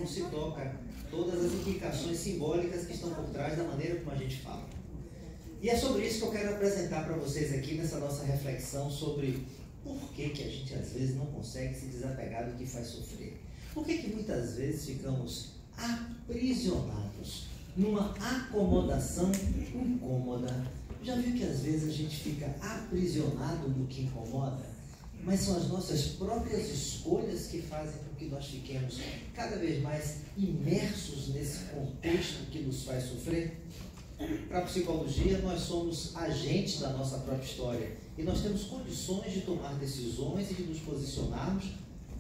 não se toca todas as implicações simbólicas que estão por trás da maneira como a gente fala. E é sobre isso que eu quero apresentar para vocês aqui nessa nossa reflexão sobre por que a gente às vezes não consegue se desapegar do que faz sofrer. Por que muitas vezes ficamos aprisionados numa acomodação incômoda? Já viu que às vezes a gente fica aprisionado no que incomoda? Mas são as nossas próprias escolhas que fazem com que nós fiquemos cada vez mais imersos nesse contexto que nos faz sofrer. Para a psicologia, nós somos agentes da nossa própria história e nós temos condições de tomar decisões e de nos posicionarmos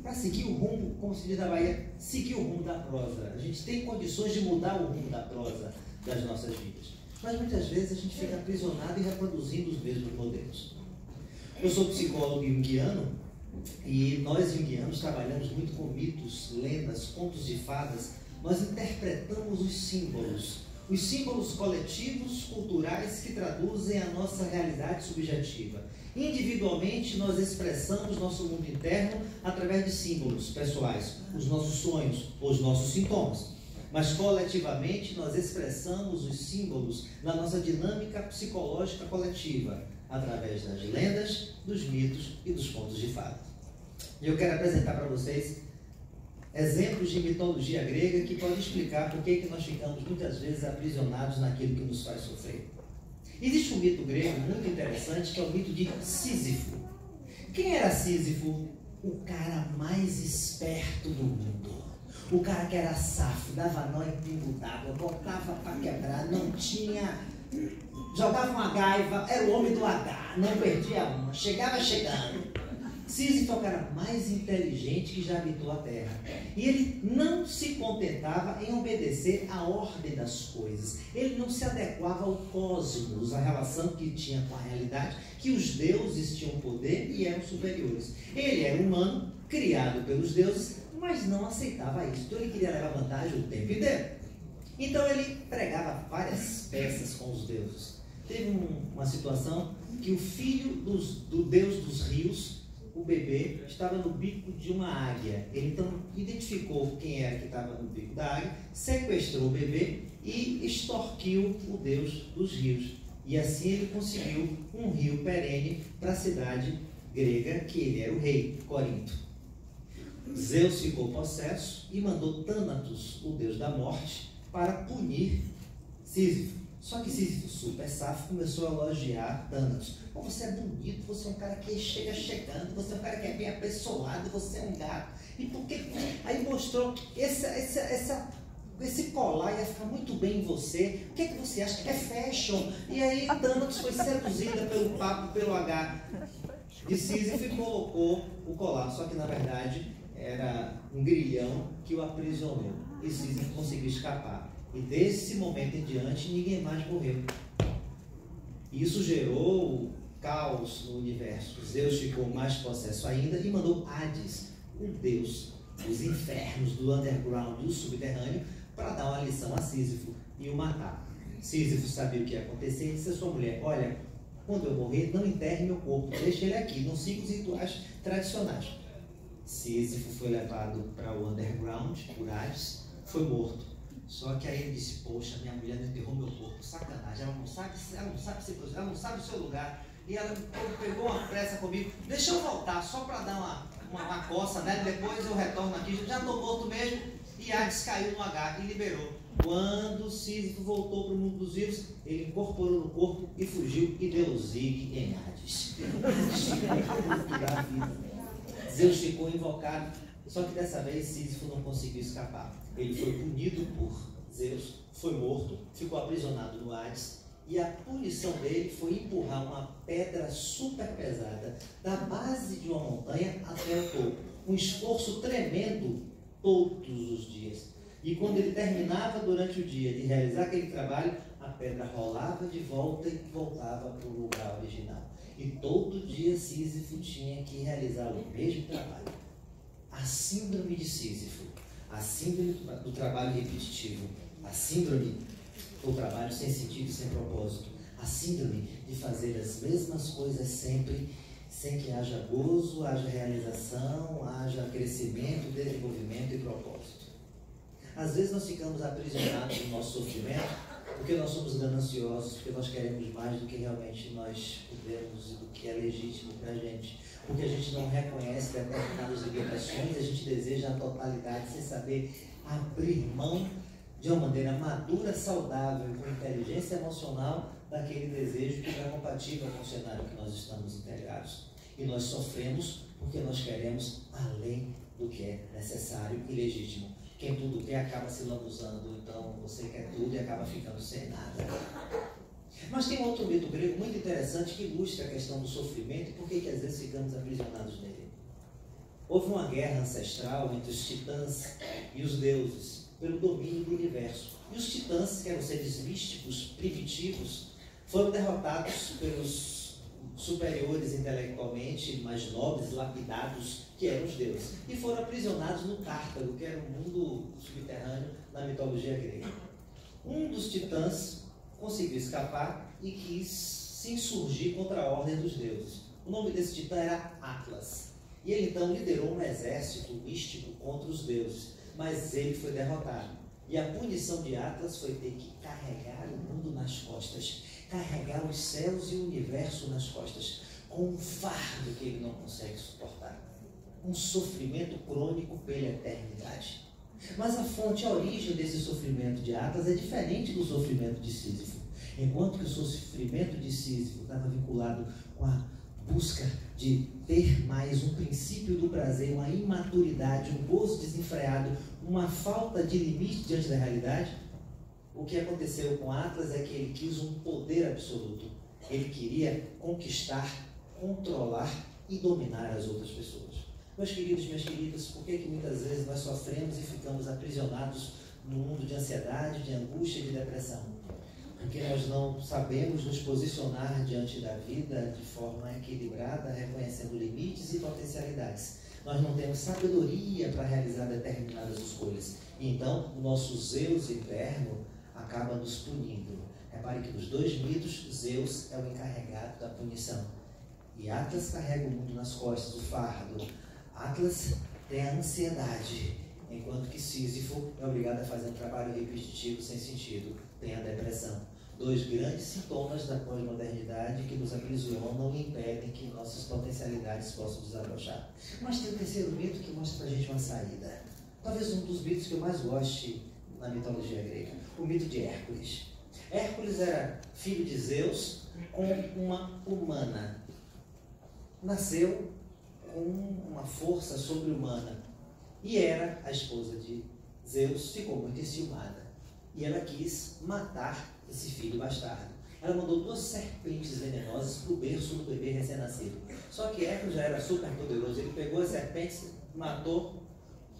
para seguir o rumo, como se diz na Bahia, seguir o rumo da prosa. A gente tem condições de mudar o rumo da prosa das nossas vidas. Mas muitas vezes a gente fica aprisionado e reproduzindo os mesmos modelos. Eu sou psicólogo junguiano e nós junguianos trabalhamos muito com mitos, lendas, contos de fadas. Nós interpretamos os símbolos coletivos, culturais que traduzem a nossa realidade subjetiva. Individualmente, nós expressamos nosso mundo interno através de símbolos pessoais, os nossos sonhos, os nossos sintomas. Mas coletivamente, nós expressamos os símbolos na nossa dinâmica psicológica coletiva, através das lendas, dos mitos e dos contos de fada. E eu quero apresentar para vocês exemplos de mitologia grega que podem explicar por que nós ficamos muitas vezes aprisionados naquilo que nos faz sofrer. Existe um mito grego muito interessante que é o mito de Sísifo. Quem era Sísifo? O cara mais esperto do mundo. O cara que era safo, dava nó em pingo d'água, botava para quebrar, não tinha... Jogava uma gaiva, era o homem do H, não perdia uma, chegava chegando. Sísifo é o cara mais inteligente que já habitou a Terra. E ele não se contentava em obedecer à ordem das coisas. Ele não se adequava ao cosmos, à relação que tinha com a realidade, que os deuses tinham poder e eram superiores. Ele era humano, criado pelos deuses, mas não aceitava isso. Então ele queria levar vantagem o tempo inteiro. Então ele pregava várias peças com os deuses. Teve uma situação que o filho do deus dos rios, o bebê, estava no bico de uma águia. Ele então identificou quem era que estava no bico da águia, sequestrou o bebê e extorquiu o deus dos rios. E assim ele conseguiu um rio perene para a cidade grega, que ele era o rei, Corinto. Zeus ficou possesso e mandou Thanatos, o deus da morte, para punir Sísifo. Só que Sísifo, super safo, começou a elogiar Thanatos. Pô, você é bonito, você é um cara que chega chegando, você é um cara que é bem apessoado, você é um gato. E por que? Aí mostrou esse colar ia ficar muito bem em você. O que é que você acha? É fashion. E aí Thanatos foi seduzida pelo papo, pelo H de Sísifo e colocou o colar. Só que na verdade era um grilhão que o aprisionou. E Sísifo conseguiu escapar. E desse momento em diante, ninguém mais morreu. Isso gerou caos no universo. Zeus ficou mais possesso ainda e mandou Hades, o deus dos infernos, do underground, do subterrâneo, para dar uma lição a Sísifo e o matar. Sísifo sabia o que ia acontecer e disse a sua mulher: olha, quando eu morrer, não enterre meu corpo, deixe ele aqui, não siga os rituais tradicionais. Sísifo foi levado para o underground, por Hades, foi morto. Só que aí ele disse: poxa, minha mulher não enterrou meu corpo, sacanagem, ela não sabe se posicionar, ela não sabe o seu lugar. E ela pegou uma pressa comigo: deixa eu voltar, só para dar uma coça, né? Depois eu retorno aqui, já estou morto mesmo. E Hades caiu no H e liberou. Quando Sísifo voltou para o mundo dos vivos, ele incorporou no corpo e fugiu e deu zigue em Hades. Hades ficou puto da vida. Zeus ficou invocado, só que dessa vez Sísifo não conseguiu escapar. Ele foi punido por Zeus, foi morto, ficou aprisionado no Hades, e a punição dele foi empurrar uma pedra super pesada da base de uma montanha até o topo. Um esforço tremendo todos os dias. E quando ele terminava durante o dia de realizar aquele trabalho, a pedra rolava de volta e voltava para o lugar original. E todo dia Sísifo tinha que realizar o mesmo trabalho. A síndrome de Sísifo, a síndrome do trabalho repetitivo, a síndrome do trabalho sem sentido e sem propósito, a síndrome de fazer as mesmas coisas sempre, sem que haja gozo, haja realização, haja crescimento, desenvolvimento e propósito. Às vezes nós ficamos aprisionados no nosso sofrimento porque nós somos gananciosos, porque nós queremos mais do que realmente nós podemos e do que é legítimo para a gente. Porque a gente não reconhece determinadas limitações, a gente deseja a totalidade sem saber abrir mão de uma maneira madura, saudável, com inteligência emocional, daquele desejo que não é compatível com o cenário que nós estamos integrados. E nós sofremos porque nós queremos além do que é necessário e legítimo. Quem tudo quer acaba se lambuzando, então você quer tudo e acaba ficando sem nada. Mas tem outro mito grego muito interessante que ilustra a questão do sofrimento e por que às vezes ficamos aprisionados nele. Houve uma guerra ancestral entre os titãs e os deuses pelo domínio do universo. E os titãs, que eram seres místicos, primitivos, foram derrotados pelos superiores intelectualmente, mais nobres, lapidados, que eram os deuses, e foram aprisionados no Tártaro, que era um mundo subterrâneo na mitologia grega. Um dos titãs conseguiu escapar e quis se insurgir contra a ordem dos deuses. O nome desse titã era Atlas, e ele então liderou um exército místico contra os deuses, mas ele foi derrotado. E a punição de Atlas foi ter que carregar o mundo nas costas, carregar os céus e o universo nas costas, com um fardo que ele não consegue suportar. Um sofrimento crônico pela eternidade. Mas a fonte, a origem desse sofrimento de Atlas é diferente do sofrimento de Sísifo. Enquanto que o sofrimento de Sísifo estava vinculado com a busca de ter mais um princípio do prazer, uma imaturidade, um gozo desenfreado, uma falta de limite diante da realidade, o que aconteceu com Atlas é que ele quis um poder absoluto. Ele queria conquistar, controlar e dominar as outras pessoas. Meus queridos, minhas queridas, por que muitas vezes nós sofremos e ficamos aprisionados no mundo de ansiedade, de angústia e de depressão? Porque nós não sabemos nos posicionar diante da vida de forma equilibrada, reconhecendo limites e potencialidades. Nós não temos sabedoria para realizar determinadas escolhas. E então, o nosso Zeus interno acaba nos punindo. Repare que nos dois mitos, Zeus é o encarregado da punição. E Atlas carrega o mundo nas costas, o fardo. Atlas tem a ansiedade, enquanto que Sísifo é obrigado a fazer um trabalho repetitivo sem sentido, tem a depressão. Dois grandes sintomas da pós-modernidade que nos aprisionam e impedem que nossas potencialidades possam desabrochar. Mas tem o terceiro mito que mostra para a gente uma saída. Talvez um dos mitos que eu mais goste na mitologia grega, o mito de Hércules. Hércules era filho de Zeus com uma humana. Nasceu com uma força sobre-humana e era a esposa de Zeus, ficou muito enciumada e ela quis matar esse filho bastardo. Ela mandou 2 serpentes venenosas para o berço do bebê recém-nascido. Só que Hércules já era super poderoso, ele pegou as serpentes, matou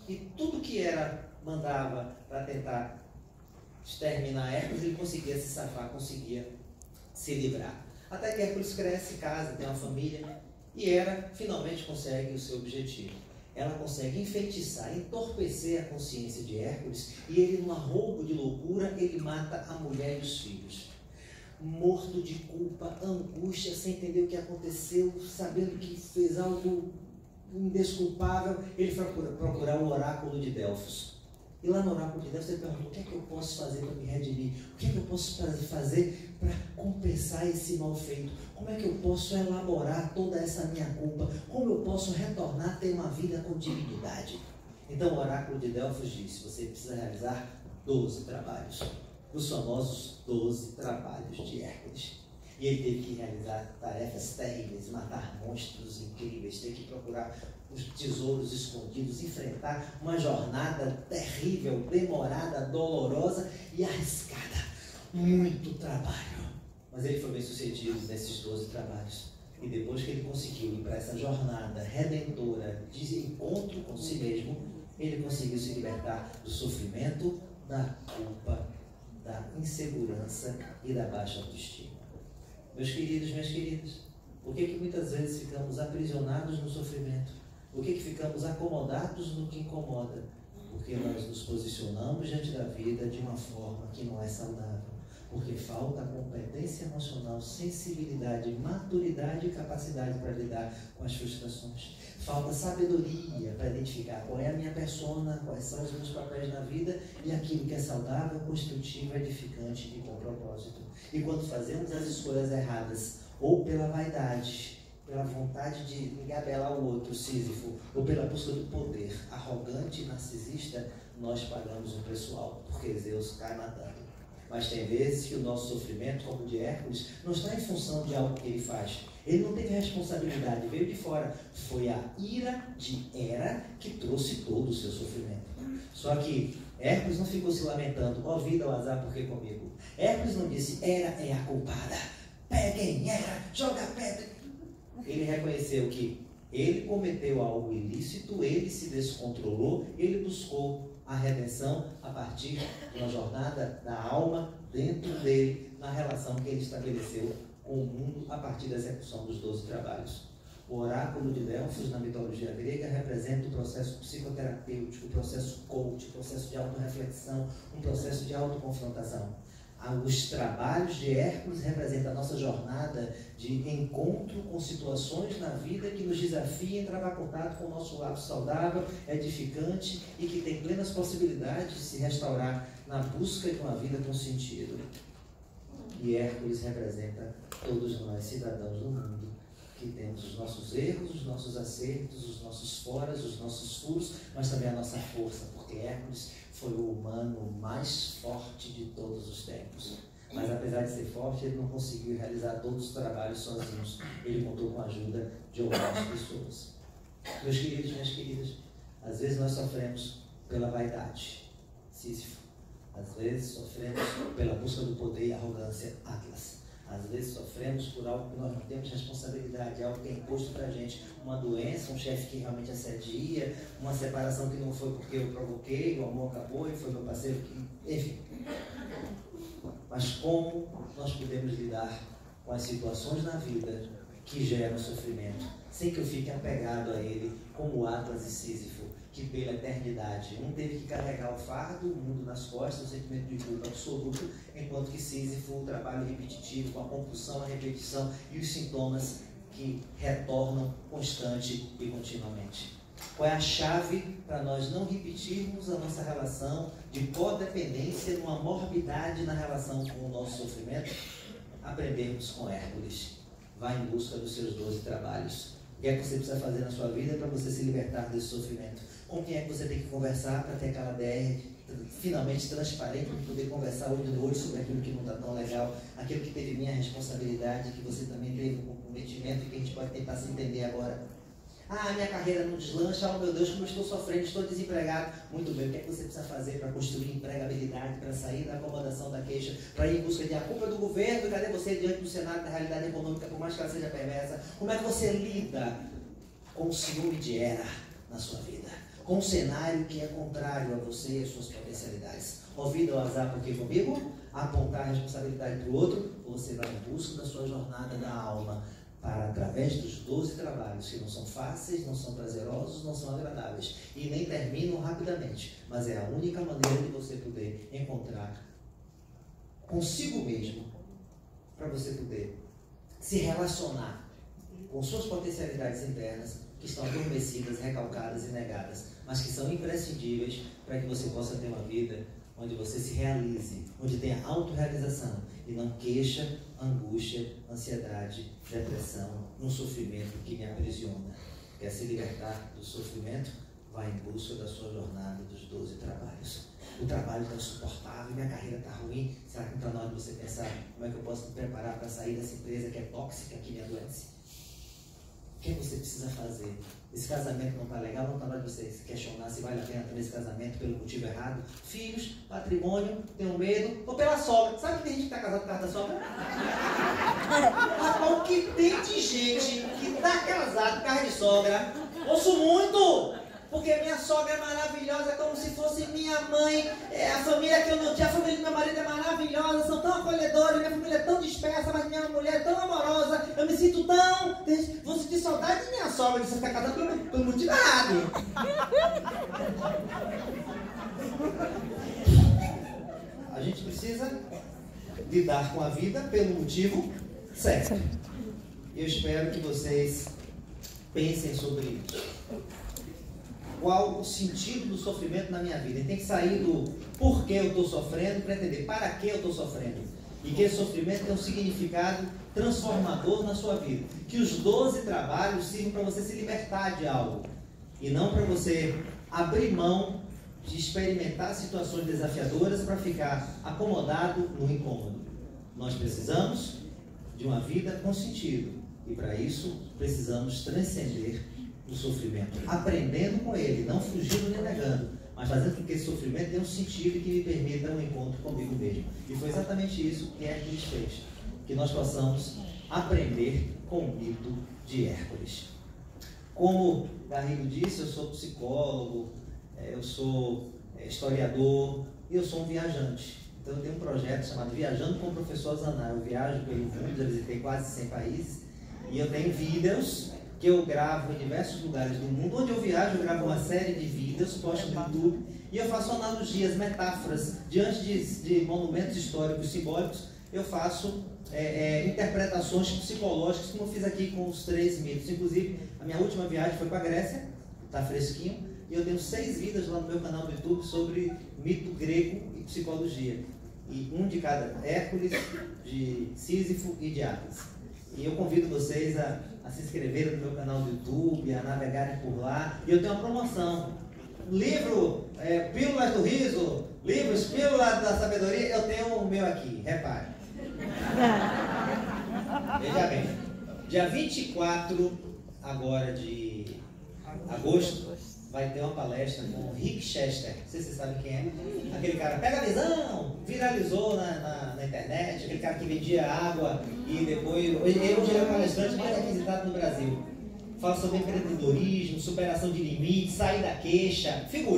e tudo que ela mandava para tentar exterminar Hércules, ele conseguia se safar, conseguia se livrar. Até que Hércules cresce, casa, tem uma família e Hera finalmente consegue o seu objetivo. Ela consegue enfeitiçar, entorpecer a consciência de Hércules e ele, num arroubo de loucura, ele mata a mulher e os filhos. Morto de culpa, angústia, sem entender o que aconteceu, sabendo que fez algo indesculpável, ele foi procurar o oráculo de Delfos. E lá no oráculo de Delfos ele perguntou: o que é que eu posso fazer para me redimir? O que é que eu posso fazer para compensar esse mal feito? Como é que eu posso elaborar toda essa minha culpa? Como eu posso retornar a ter uma vida com dignidade? Então o oráculo de Delfos disse: você precisa realizar 12 trabalhos, os famosos 12 trabalhos de Hércules. E ele teve que realizar tarefas terríveis, matar monstros incríveis, ter que procurar os tesouros escondidos, enfrentar uma jornada terrível, demorada, dolorosa e arriscada. Muito trabalho. Mas ele foi bem sucedido nesses 12 trabalhos. E depois que ele conseguiu ir para essa jornada redentora de encontro com si mesmo, ele conseguiu se libertar do sofrimento, da culpa, da insegurança e da baixa autoestima. Meus queridos, minhas queridas, por que muitas vezes ficamos aprisionados no sofrimento? Por que ficamos acomodados no que incomoda? Porque nós nos posicionamos diante da vida de uma forma que não é saudável. Porque falta competência emocional, sensibilidade, maturidade e capacidade para lidar com as frustrações. Falta sabedoria para identificar qual é a minha persona, quais são os meus papéis na vida e aquilo que é saudável, construtivo, edificante e com propósito. E quando fazemos as escolhas erradas, ou pela vaidade, pela vontade de engabelar o outro, Sísifo, ou pela busca do poder, arrogante e narcisista, nós pagamos um preço alto, porque Zeus cai matando. Mas tem vezes que o nosso sofrimento, como o de Hércules, não está em função de algo que ele faz. Ele não teve responsabilidade, veio de fora. Foi a ira de Hera que trouxe todo o seu sofrimento. Só que Hércules não ficou se lamentando, ó vida, o azar, por que comigo? Hércules não disse, Hera é a culpada, peguem Hera, joga pedra. Ele reconheceu que ele cometeu algo ilícito, ele se descontrolou, ele buscou a redenção a partir de uma jornada da alma dentro dele, na relação que ele estabeleceu com o mundo a partir da execução dos 12 trabalhos. O oráculo de Delfos, na mitologia grega, representa um processo psicoterapêutico, um processo coach, um processo de autorreflexão, um processo de autoconfrontação. Os trabalhos de Hércules representam a nossa jornada de encontro com situações na vida que nos desafiam a entrar em contato com o nosso lado saudável, edificante e que tem plenas possibilidades de se restaurar na busca de uma vida com sentido. E Hércules representa todos nós, cidadãos do mundo, que temos os nossos erros, os nossos acertos, os nossos foras, os nossos furos, mas também a nossa força, porque Hércules foi o humano mais forte de todos os tempos. Mas apesar de ser forte, ele não conseguiu realizar todos os trabalhos sozinhos. Ele contou com a ajuda de outras pessoas. Meus queridos, minhas queridas, às vezes nós sofremos pela vaidade, Sísifo. Às vezes sofremos pela busca do poder e arrogância, Atlas. Às vezes sofremos por algo que nós não temos responsabilidade, algo que é imposto para a gente, uma doença, um chefe que realmente assedia, uma separação que não foi porque eu provoquei, o amor acabou e foi meu parceiro que... Enfim. Mas como nós podemos lidar com as situações na vida que geram sofrimento, sem que eu fique apegado a ele, como Atlas e Sísifo, que pela eternidade, um teve que carregar o fardo, o mundo nas costas, o sentimento de culpa absoluto, enquanto que Sísifo, o trabalho repetitivo, com a compulsão, a repetição e os sintomas que retornam constante e continuamente. Qual é a chave para nós não repetirmos a nossa relação de codependência, numa morbidade na relação com o nosso sofrimento? Aprendermos com Hércules. Vá em busca dos seus 12 trabalhos. O que é que você precisa fazer na sua vida para você se libertar desse sofrimento? Com quem é que você tem que conversar para ter aquela DR finalmente transparente, para poder conversar olho no olho sobre aquilo que não está tão legal, aquilo que teve minha responsabilidade, que você também teve um comprometimento e que a gente pode tentar se entender agora. Ah, minha carreira não deslancha, oh meu Deus, como eu estou sofrendo, estou desempregado. Muito bem, o que é que você precisa fazer para construir empregabilidade, para sair da acomodação da queixa, para ir em busca de a culpa do governo, cadê você diante do cenário da realidade econômica, por mais que ela seja perversa? Como é que você lida com o ciúme de Hera na sua vida? Com um cenário que é contrário a você e as suas potencialidades. Ouvido ao azar porque comigo, apontar a responsabilidade para o outro, você vai em busca da sua jornada da alma, para através dos 12 trabalhos, que não são fáceis, não são prazerosos, não são agradáveis, e nem terminam rapidamente, mas é a única maneira de você poder encontrar consigo mesmo, para você poder se relacionar com suas potencialidades internas, que estão adormecidas, recalcadas e negadas, mas que são imprescindíveis para que você possa ter uma vida onde você se realize, onde tenha autorrealização e não queixa, angústia, ansiedade, depressão, um sofrimento que me aprisiona. Quer se libertar do sofrimento? Vai em busca da sua jornada dos 12 trabalhos. O trabalho está insuportável, minha carreira está ruim. Será que não está na hora de você pensar como é que eu posso me preparar para sair dessa empresa que é tóxica, que me adoece? O que você precisa fazer? Esse casamento não está legal, não está na hora de você se questionar se vale a pena ter esse casamento pelo motivo errado. Filhos, patrimônio, tenho medo, ou pela sogra. Sabe que tem gente que está casado por causa da sogra? Rapaz, o que tem de gente que está casado por causa de sogra? Ouço muito! Porque minha sogra é maravilhosa, como se fosse minha mãe, a família que eu não tinha, a família do meu marido é maravilhosa, são tão acolhedores, minha família é tão dispersa, mas minha mulher é tão amorosa, eu me sinto tão... Vou sentir saudade de minha sogra, de você ficar casado pelo motivo errado. A gente precisa lidar com a vida pelo motivo certo. Eu espero que vocês pensem sobre isso. Qual o sentido do sofrimento na minha vida? E tem que sair do porquê eu estou sofrendo para entender para que eu estou sofrendo. E que esse sofrimento tem um significado transformador na sua vida. Que os 12 trabalhos sirvam para você se libertar de algo. E não para você abrir mão de experimentar situações desafiadoras para ficar acomodado no incômodo. Nós precisamos de uma vida com sentido. E para isso precisamos transcender o sofrimento, aprendendo com ele, não fugindo nem negando, mas fazendo com que esse sofrimento tenha um sentido e que me permita um encontro comigo mesmo. E foi exatamente isso que Hércules fez, que nós possamos aprender com o mito de Hércules. Como Garrido disse, eu sou psicólogo, eu sou historiador e eu sou um viajante. Então eu tenho um projeto chamado Viajando com o Professor Zanar. Eu viajo pelo mundo, já visitei quase 100 países e eu tenho vídeos que eu gravo em diversos lugares do mundo. Onde eu viajo, eu gravo uma série de vídeos, posto no YouTube, e eu faço analogias, metáforas, diante de monumentos históricos, simbólicos, eu faço interpretações psicológicas, como eu fiz aqui com os 3 mitos. Inclusive, a minha última viagem foi para a Grécia, está fresquinho, e eu tenho 6 vídeos lá no meu canal do YouTube sobre mito grego e psicologia. E um de cada, Hércules, de Sísifo e de Hades. E eu convido vocês a se inscreverem no meu canal do YouTube, a navegarem por lá. E eu tenho uma promoção. Livro Pílulas do Riso, livros Pílulas da Sabedoria, eu tenho o meu aqui, repare. Veja bem, dia 24 agora de agosto, vai ter uma palestra com o Rick Chester. Não sei se vocês sabem quem é. Aquele cara, pega a visão, viralizou na internet, aquele cara que vendia água e depois... Hoje ele é o palestrante mais requisitado no Brasil. Fala sobre empreendedorismo, superação de limites, sair da queixa, figura.